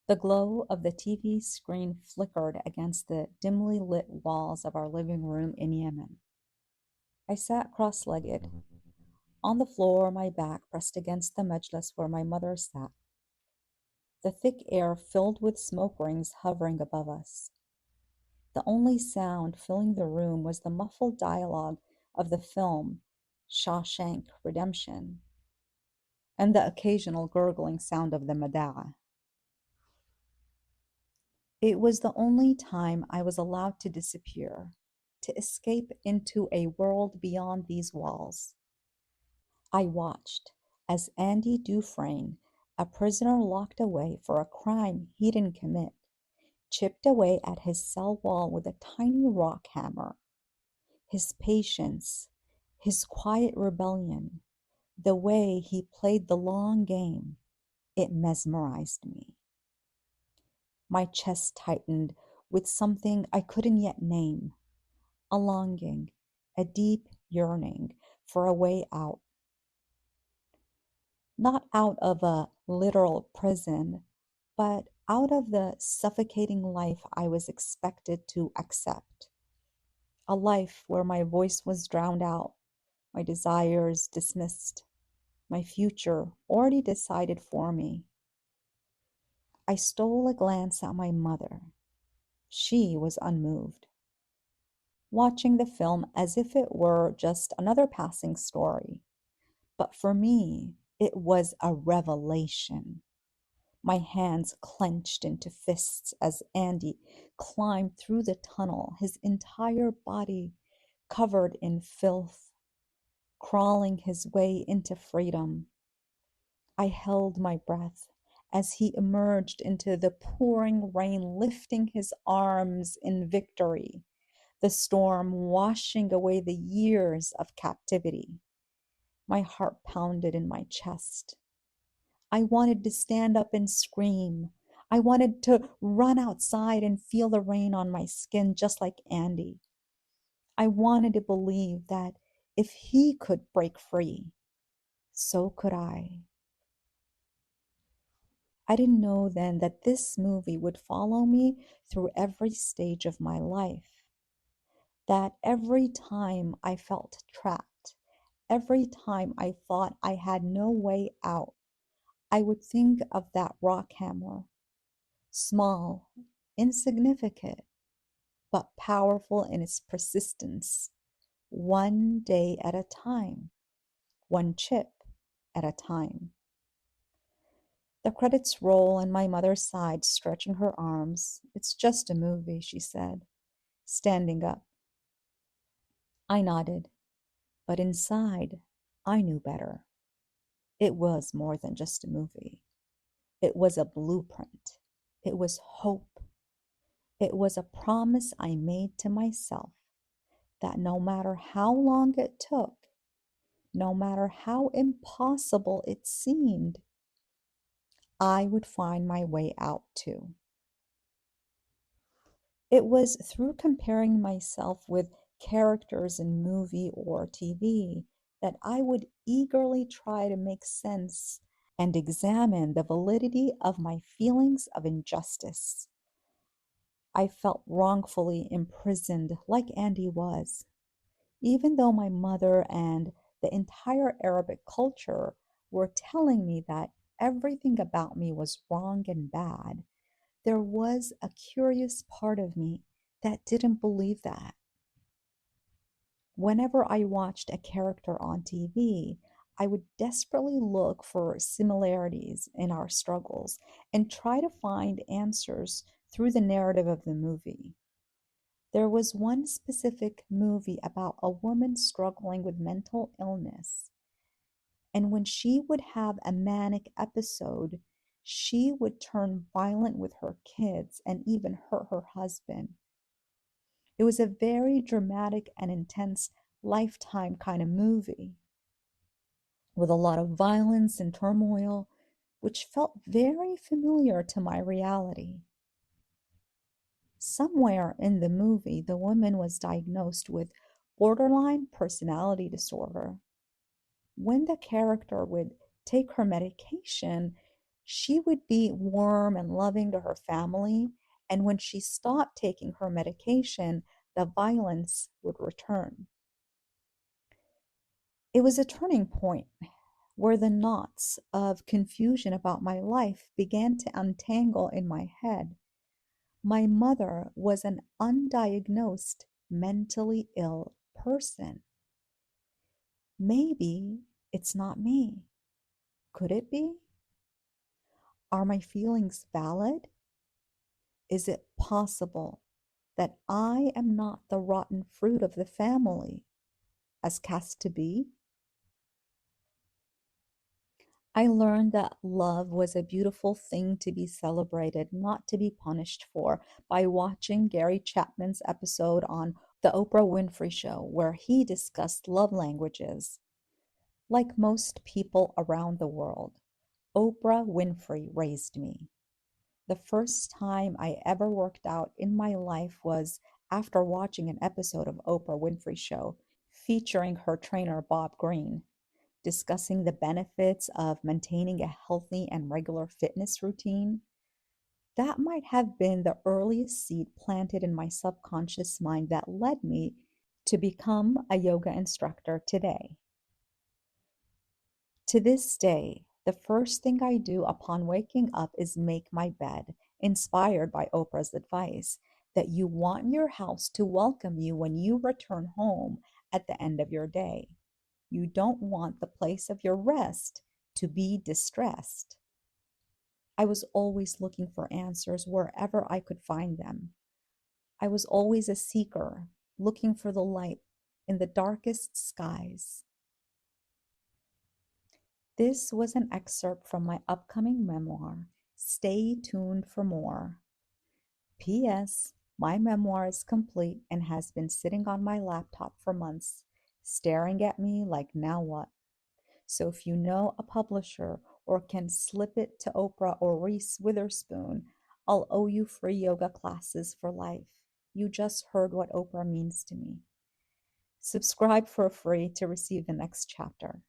The glow of the TV screen flickered against the dimly lit walls of our living room in Yemen. I sat cross-legged on the floor, my back pressed against the majlis where my mother sat, the thick air filled with smoke rings hovering above us. The only sound filling the room was the muffled dialogue of the film Shawshank Redemption and the occasional gurgling sound of the Mada'a. It was the only time I was allowed to disappear, to escape into a world beyond these walls. I watched as Andy Dufresne, a prisoner locked away for a crime he didn't commit, chipped away at his cell wall with a tiny rock hammer. His patience, his quiet rebellion, the way he played the long game, it mesmerized me. My chest tightened with something I couldn't yet name, a longing, a deep yearning for a way out. Not out of a literal prison, but out of the suffocating life I was expected to accept. A life where my voice was drowned out, my desires dismissed, my future already decided for me. I stole a glance at my mother. She was unmoved, watching the film as if it were just another passing story. But for me, it was a revelation. My hands clenched into fists as Andy climbed through the tunnel, his entire body covered in filth, crawling his way into freedom. I held my breath as he emerged into the pouring rain, lifting his arms in victory, the storm washing away the years of captivity. My heart pounded in my chest. I wanted to stand up and scream. I wanted to run outside and feel the rain on my skin just like Andy. I wanted to believe that if he could break free, so could I. I didn't know then that this movie would follow me through every stage of my life. That every time I felt trapped, every time I thought I had no way out, I would think of that rock hammer, small, insignificant, but powerful in its persistence, one day at a time, one chip at a time. The credits roll and my mother sighed, stretching her arms. It's just a movie, she said, standing up. I nodded, but inside, I knew better. It was more than just a movie. It was a blueprint. It was hope. It was a promise I made to myself that no matter how long it took, no matter how impossible it seemed, I would find my way out too. It was through comparing myself with characters in movie or TV that I would eagerly try to make sense and examine the validity of my feelings of injustice. I felt wrongfully imprisoned like Andy was. Even though my mother and the entire Arabic culture were telling me that everything about me was wrong and bad, there was a curious part of me that didn't believe that. Whenever I watched a character on TV, I would desperately look for similarities in our struggles and try to find answers through the narrative of the movie. There was one specific movie about a woman struggling with mental illness, and when she would have a manic episode, she would turn violent with her kids and even hurt her husband. It was a very dramatic and intense Lifetime kind of movie with a lot of violence and turmoil, which felt very familiar to my reality. Somewhere in the movie, the woman was diagnosed with borderline personality disorder. When the character would take her medication, She would be warm and loving to her family, and when she stopped taking her medication, the violence would return. It was a turning point where the knots of confusion about my life began to untangle in my head. My mother was an undiagnosed mentally ill person. Maybe it's not me. Could it be? Are my feelings valid? Is it possible that I am not the rotten fruit of the family, as cast to be? I learned that love was a beautiful thing to be celebrated, not to be punished for, by watching Gary Chapman's episode on The Oprah Winfrey Show, where he discussed love languages. Like most people around the world, Oprah Winfrey raised me. The first time I ever worked out in my life was after watching an episode of Oprah Winfrey Show featuring her trainer Bob Greene, discussing the benefits of maintaining a healthy and regular fitness routine. That might have been the earliest seed planted in my subconscious mind that led me to become a yoga instructor today. To this day, the first thing I do upon waking up is make my bed, inspired by Oprah's advice that you want your house to welcome you when you return home at the end of your day. You don't want the place of your rest to be distressed. I was always looking for answers wherever I could find them. I was always a seeker, looking for the light in the darkest skies. This was an excerpt from my upcoming memoir. Stay tuned for more. P.S. My memoir is complete and has been sitting on my laptop for months, staring at me like, now what? So if you know a publisher or can slip it to Oprah or Reese Witherspoon, I'll owe you free yoga classes for life. You just heard what Oprah means to me. Subscribe for free to receive the next chapter.